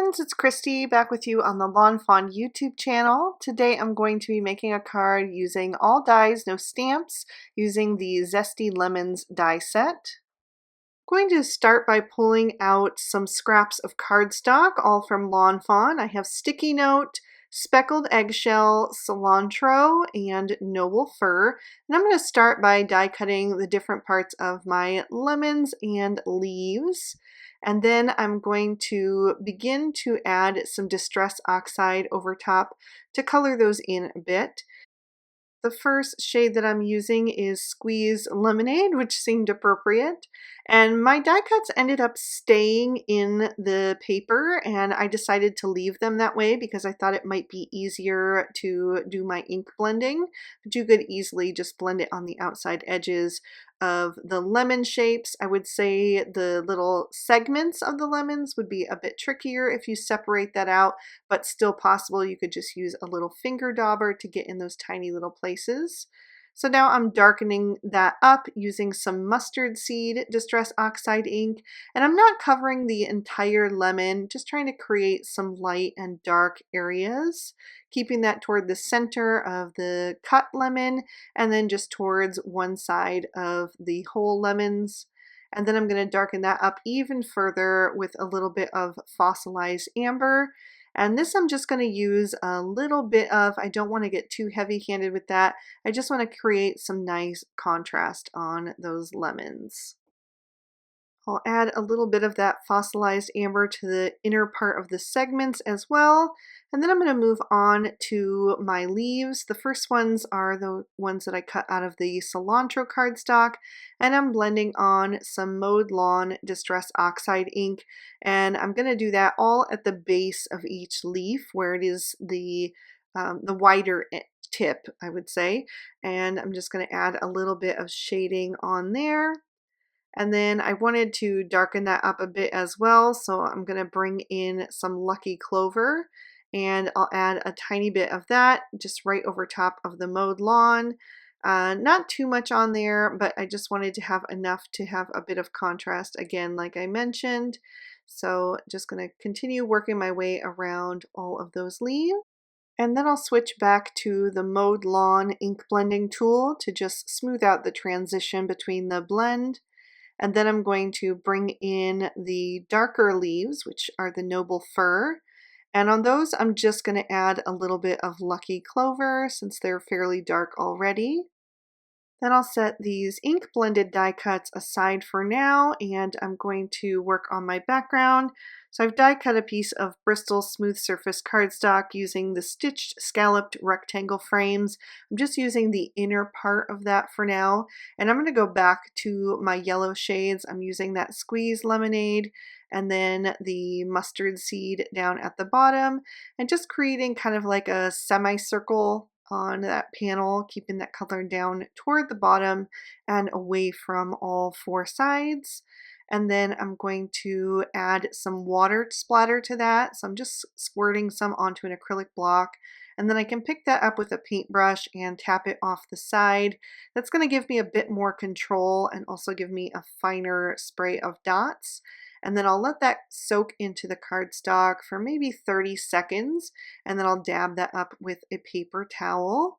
friends, it's Christy back with you on the Lawnfawn YouTube channel. Today I'm going to be making a card using all dies, no stamps, using the Zesty Lemons die set. I'm going to start by pulling out some scraps of cardstock, all from Lawnfawn. I have sticky note, speckled eggshell, cilantro, and noble fir. And I'm going to start by die cutting the different parts of my lemons and leaves. And then I'm going to begin to add some distress oxide over top to color those in a bit. The first shade that I'm using is Squeeze Lemonade, which seemed appropriate. And my die cuts ended up staying in the paper, and I decided to leave them that way because I thought it might be easier to do my ink blending. But you could easily just blend it on the outside edges of the lemon shapes. I would say the little segments of the lemons would be a bit trickier if you separate that out, but still possible. You could just use a little finger dauber to get in those tiny little places. So now I'm darkening that up using some mustard seed distress oxide ink, and I'm not covering the entire lemon, just trying to create some light and dark areas, keeping that toward the center of the cut lemon and then just towards one side of the whole lemons. And then I'm going to darken that up even further with a little bit of fossilized amber. And this I'm just going to use a little bit of, I don't want to get too heavy-handed with that. I just want to create some nice contrast on those lemons. I'll add a little bit of that fossilized amber to the inner part of the segments as well. And then I'm going to move on to my leaves. The first ones are the ones that I cut out of the Cilantro cardstock, and I'm blending on some Mowed Lawn Distress Oxide ink, and I'm going to do that all at the base of each leaf where it is the wider tip, I would say. And I'm just going to add a little bit of shading on there. And then I wanted to darken that up a bit as well, so I'm going to bring in some Lucky Clover, and I'll add a tiny bit of that just right over top of the mowed lawn. Not too much on there, but I just wanted to have enough to have a bit of contrast again, like I mentioned. So just going to continue working my way around all of those leaves. And then I'll switch back to the Mowed Lawn ink blending tool to just smooth out the transition between the blend. And then I'm going to bring in the darker leaves, which are the noble fir. And on those, I'm just going to add a little bit of Lucky Clover since they're fairly dark already. Then I'll set these ink blended die cuts aside for now, and I'm going to work on my background. So I've die cut a piece of Bristol smooth surface cardstock using the stitched scalloped rectangle frames. I'm just using the inner part of that for now, and I'm going to go back to my yellow shades. I'm using that Squeeze Lemonade and then the mustard seed down at the bottom, and just creating kind of like a semicircle on that panel, keeping that color down toward the bottom and away from all four sides. And then I'm going to add some water splatter to that. So I'm just squirting some onto an acrylic block, and then I can pick that up with a paintbrush and tap it off the side. That's going to give me a bit more control and also give me a finer spray of dots. And then I'll let that soak into the cardstock for maybe 30 seconds, and then I'll dab that up with a paper towel.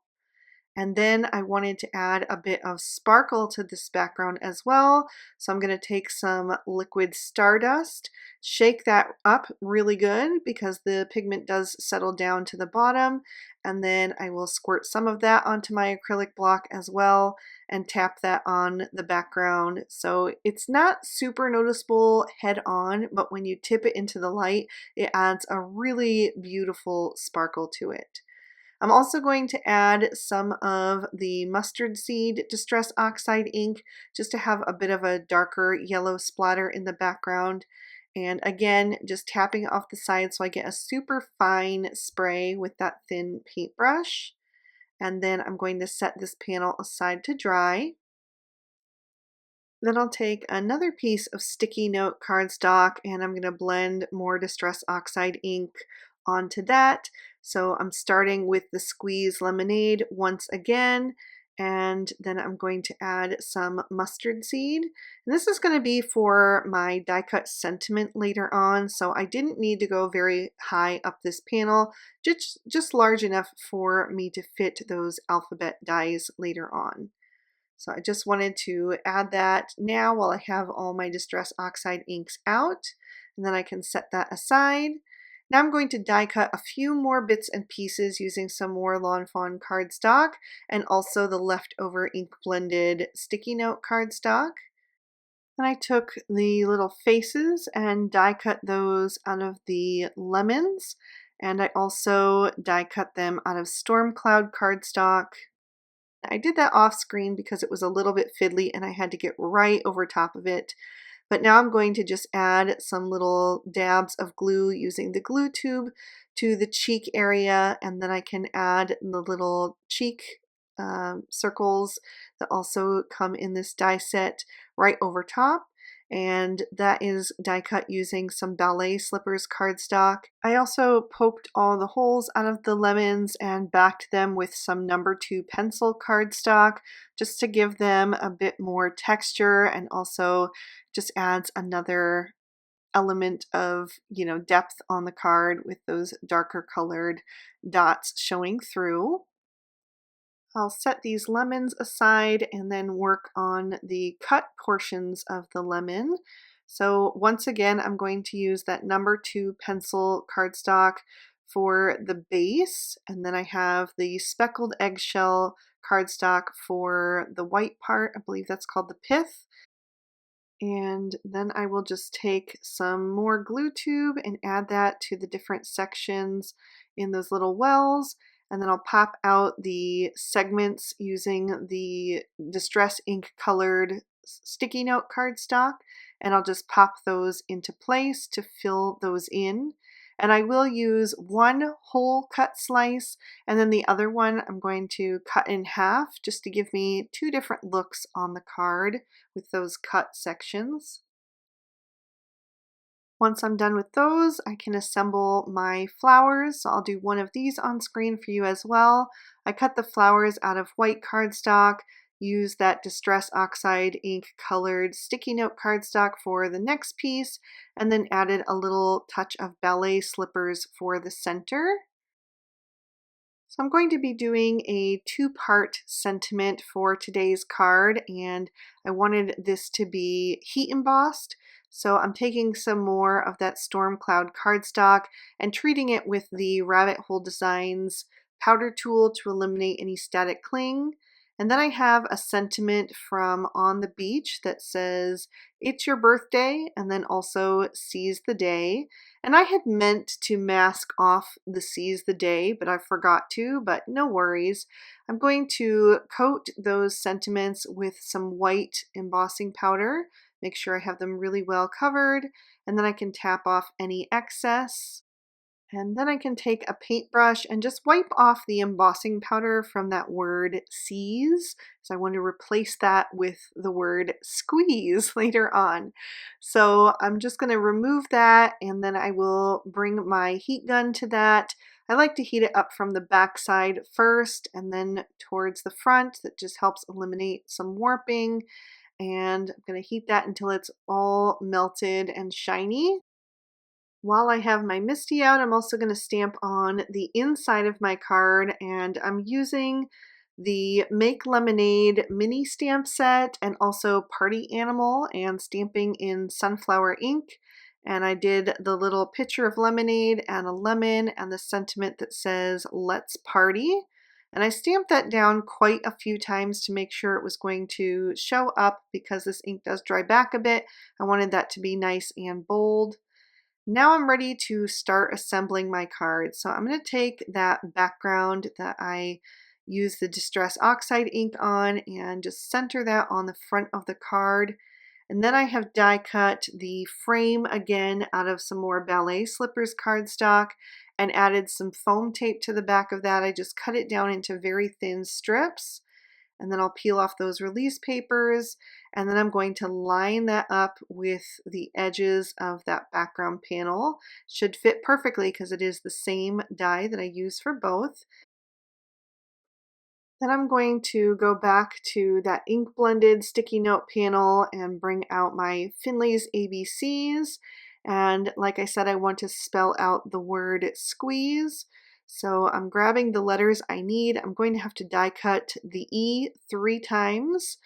And then I wanted to add a bit of sparkle to this background as well. So I'm going to take some liquid stardust, shake that up really good because the pigment does settle down to the bottom. And then I will squirt some of that onto my acrylic block as well and tap that on the background. So it's not super noticeable head on, but when you tip it into the light, it adds a really beautiful sparkle to it. I'm also going to add some of the mustard seed distress oxide ink just to have a bit of a darker yellow splatter in the background. And again, just tapping off the side so I get a super fine spray with that thin paintbrush. And then I'm going to set this panel aside to dry. Then I'll take another piece of sticky note cardstock and I'm going to blend more distress oxide ink onto that. So I'm starting with the Squeeze Lemonade once again, And then I'm going to add some mustard seed. And this is going to be for my die cut sentiment later on, so I didn't need to go very high up this panel, just large enough for me to fit those alphabet dies later on. So I just wanted to add that now while I have all my Distress Oxide inks out, and then I can set that aside. Now I'm going to die cut a few more bits and pieces using some more lawnfawn cardstock and also the leftover ink blended sticky note cardstock. Then I took the little faces and die cut those out of the lemons, and I also die cut them out of storm cloud cardstock. I did that off screen because it was a little bit fiddly and I had to get right over top of it. But now I'm going to just add some little dabs of glue using the glue tube to the cheek area, and then I can add the little cheek circles that also come in this die set right over top. And that is die cut using some Ballet Slippers cardstock. I also poked all the holes out of the lemons and backed them with some #2 pencil cardstock just to give them a bit more texture, and also just adds another element of, depth on the card with those darker colored dots showing through. I'll set these lemons aside and then work on the cut portions of the lemon. So once again, I'm going to use that #2 pencil cardstock for the base, and then I have the speckled eggshell cardstock for the white part. I believe that's called the pith. And then I will just take some more glue tube and add that to the different sections in those little wells. And then I'll pop out the segments using the Distress Ink colored sticky note cardstock. And I'll just pop those into place to fill those in. And I will use one whole cut slice, and then the other one I'm going to cut in half just to give me two different looks on the card with those cut sections. Once I'm done with those, I can assemble my flowers. So I'll do one of these on screen for you as well. I cut the flowers out of white cardstock, use that Distress Oxide ink colored sticky note cardstock for the next piece, and then added a little touch of Ballet Slippers for the center. So I'm going to be doing a two-part sentiment for today's card, and I wanted this to be heat embossed. So I'm taking some more of that Storm Cloud cardstock and treating it with the Rabbit Hole Designs powder tool to eliminate any static cling. And then I have a sentiment from On the Beach that says, "It's your birthday," and then also "Seize the day." And I had meant to mask off the "Seize the day," but I forgot to, but no worries. I'm going to coat those sentiments with some white embossing powder, make sure I have them really well covered, and then I can tap off any excess. And then I can take a paintbrush and just wipe off the embossing powder from that word seize. So I want to replace that with the word squeeze later on. So I'm just going to remove that, and then I will bring my heat gun to that. I like to heat it up from the back side first and then towards the front. That just helps eliminate some warping. And I'm going to heat that until it's all melted and shiny. While I have my MISTI out, I'm also going to stamp on the inside of my card, and I'm using the Make Lemonade mini stamp set and also Party Animal and stamping in sunflower ink. And I did the little picture of lemonade and a lemon and the sentiment that says "Let's Party." And I stamped that down quite a few times to make sure it was going to show up because this ink does dry back a bit. I wanted that to be nice and bold. Now I'm ready to start assembling my card. So I'm going to take that background that I use the Distress Oxide ink on and just center that on the front of the card. And then I have die cut the frame again out of some more Ballet Slippers cardstock and added some foam tape to the back of that. I just cut it down into very thin strips. And then I'll peel off those release papers, and then I'm going to line that up with the edges of that background panel. Should fit perfectly because it is the same die that I use for both. Then I'm going to go back to that ink blended sticky note panel and bring out my Finley's ABCs. And like I said, I want to spell out the word squeeze. So I'm grabbing the letters I need. I'm going to have to die cut the E 3 times,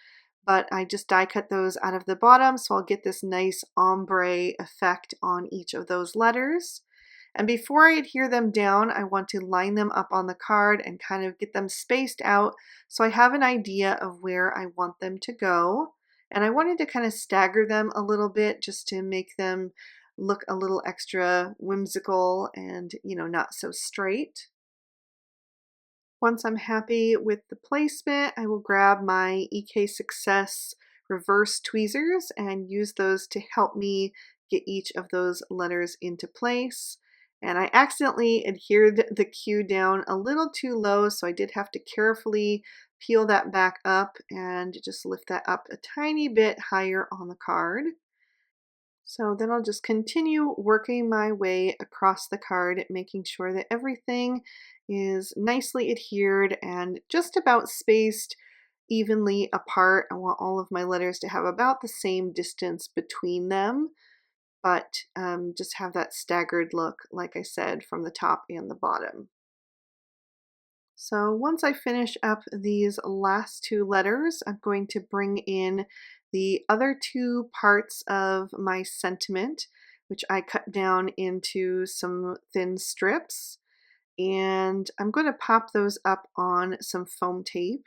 but I just die cut those out of the bottom, so I'll get this nice ombre effect on each of those letters. And before I adhere them down, I want to line them up on the card and kind of get them spaced out so I have an idea of where I want them to go. And I wanted to kind of stagger them a little bit just to make them look a little extra whimsical and, not so straight. Once I'm happy with the placement, I will grab my EK Success reverse tweezers and use those to help me get each of those letters into place. And I accidentally adhered the Q down a little too low, so I did have to carefully peel that back up and just lift that up a tiny bit higher on the card. So then I'll just continue working my way across the card, making sure that everything is nicely adhered and just about spaced evenly apart. I want all of my letters to have about the same distance between them, but just have that staggered look, like I said, from the top and the bottom. So once I finish up these last two letters, I'm going to bring in the other two parts of my sentiment, which I cut down into some thin strips. And I'm going to pop those up on some foam tape.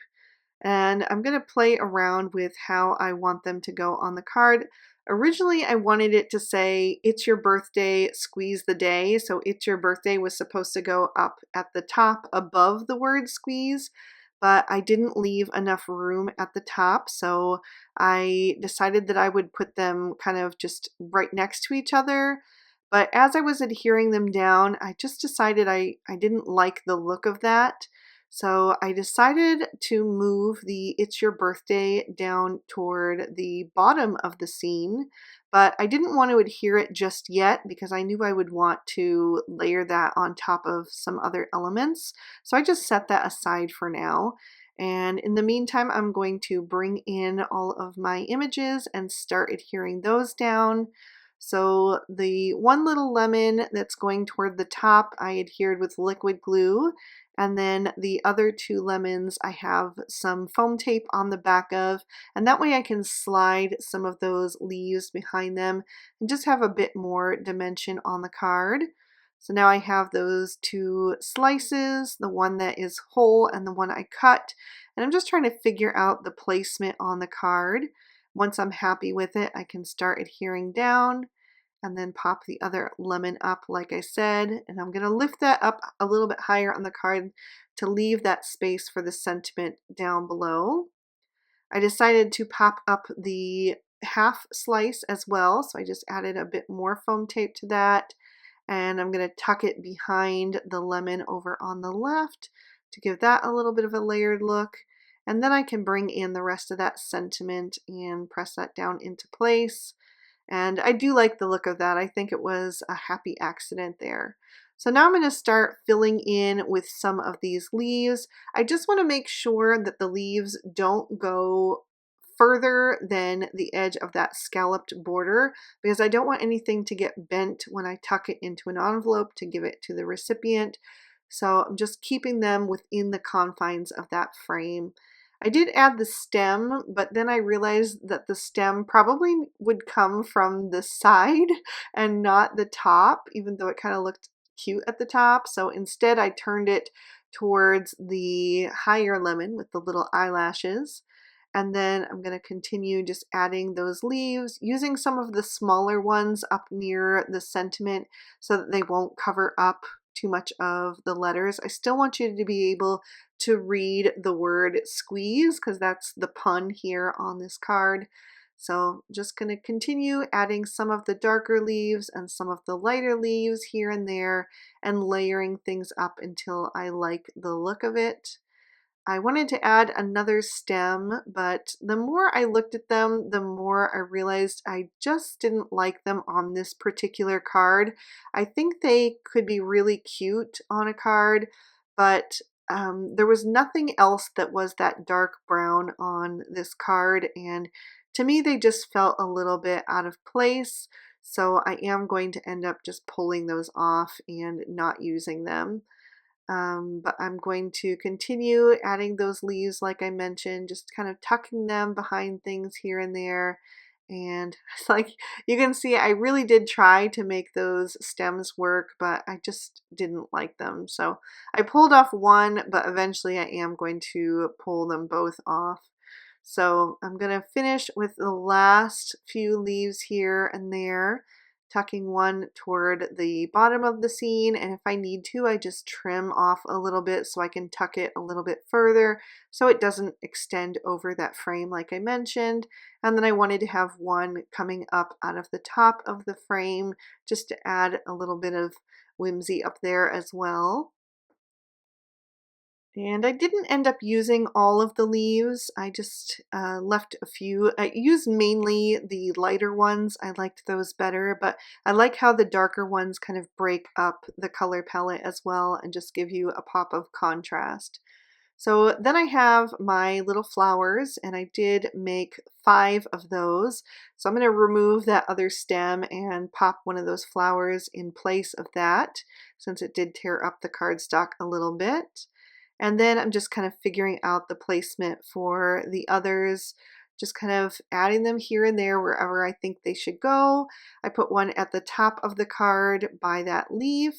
And I'm going to play around with how I want them to go on the card. Originally, I wanted it to say, "It's your birthday, squeeze the day." So "It's your birthday" was supposed to go up at the top above the word squeeze, but I didn't leave enough room at the top. So I decided that I would put them kind of just right next to each other. But as I was adhering them down, I just decided I didn't like the look of that. So I decided to move the "It's your birthday" down toward the bottom of the scene, but I didn't want to adhere it just yet because I knew I would want to layer that on top of some other elements. So I just set that aside for now. And in the meantime, I'm going to bring in all of my images and start adhering those down. So the one little lemon that's going toward the top, I adhered with liquid glue. And then the other two lemons I have some foam tape on the back of, and that way I can slide some of those leaves behind them and just have a bit more dimension on the card. So now I have those two slices, the one that is whole and the one I cut, and I'm just trying to figure out the placement on the card. Once I'm happy with it, I can start adhering down and then pop the other lemon up like I said, and I'm going to lift that up a little bit higher on the card to leave that space for the sentiment down below. I decided to pop up the half slice as well, so I just added a bit more foam tape to that, and I'm going to tuck it behind the lemon over on the left to give that a little bit of a layered look. And then I can bring in the rest of that sentiment and press that down into place. And I do like the look of that. I think it was a happy accident there. So now I'm going to start filling in with some of these leaves. I just want to make sure that the leaves don't go further than the edge of that scalloped border because I don't want anything to get bent when I tuck it into an envelope to give it to the recipient. So I'm just keeping them within the confines of that frame. I did add the stem, but then I realized that the stem probably would come from the side and not the top, even though it kind of looked cute at the top. So instead I turned it towards the higher lemon with the little eyelashes. And then I'm going to continue just adding those leaves, using some of the smaller ones up near the sentiment so that they won't cover up too much of the letters. I still want you to be able to read the word squeeze because that's the pun here on this card. So just going to continue adding some of the darker leaves and some of the lighter leaves here and there and layering things up until I like the look of it. I wanted to add another stem, but the more I looked at them, the more I realized I just didn't like them on this particular card. I think they could be really cute on a card, but there was nothing else that was that dark brown on this card, and to me they just felt a little bit out of place. So I am going to end up just pulling those off and not using them. But I'm going to continue adding those leaves like I mentioned, just kind of tucking them behind things here and there. And it's like you can see, I really did try to make those stems work, but I just didn't like them. So I pulled off one, but eventually I am going to pull them both off. So I'm going to finish with the last few leaves here and there, tucking one toward the bottom of the scene, and if I need to, I just trim off a little bit so I can tuck it a little bit further so it doesn't extend over that frame like I mentioned. And then I wanted to have one coming up out of the top of the frame just to add a little bit of whimsy up there as well. And I didn't end up using all of the leaves. I just left a few. I used mainly the lighter ones. I liked those better, but I like how the darker ones kind of break up the color palette as well and just give you a pop of contrast. So then I have my little flowers, and I did make 5 of those. So I'm going to remove that other stem and pop one of those flowers in place of that, since it did tear up the cardstock a little bit. And then I'm just kind of figuring out the placement for the others, just kind of adding them here and there wherever I think they should go. I put one at the top of the card by that leaf,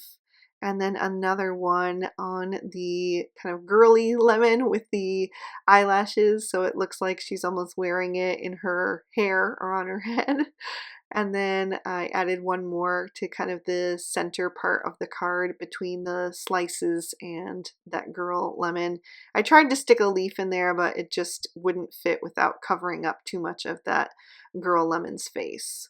and then another one on the kind of girly lemon with the eyelashes, so it looks like she's almost wearing it in her hair or on her head. And then I added one more to kind of the center part of the card between the slices and that girl lemon. I tried to stick a leaf in there, but it just wouldn't fit without covering up too much of that girl lemon's face.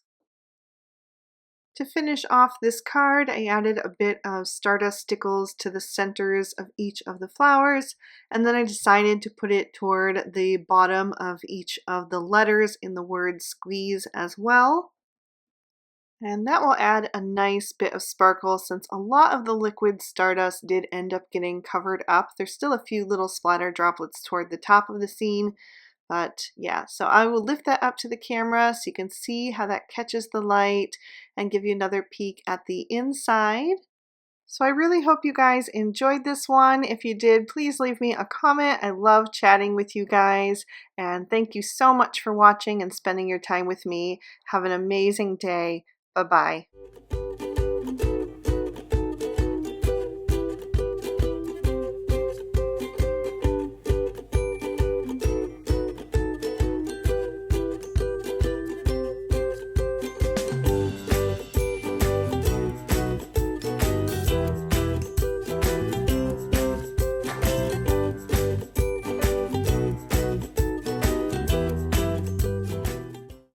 To finish off this card, I added a bit of stardust stickles to the centers of each of the flowers, and then I decided to put it toward the bottom of each of the letters in the word squeeze as well. And that will add a nice bit of sparkle, since a lot of the liquid stardust did end up getting covered up. There's still a few little splatter droplets toward the top of the scene, but yeah, so I will lift that up to the camera so you can see how that catches the light and give you another peek at the inside. So I really hope you guys enjoyed this one. If you did, please leave me a comment. I love chatting with you guys, and thank you so much for watching and spending your time with me. Have an amazing day. Bye-bye.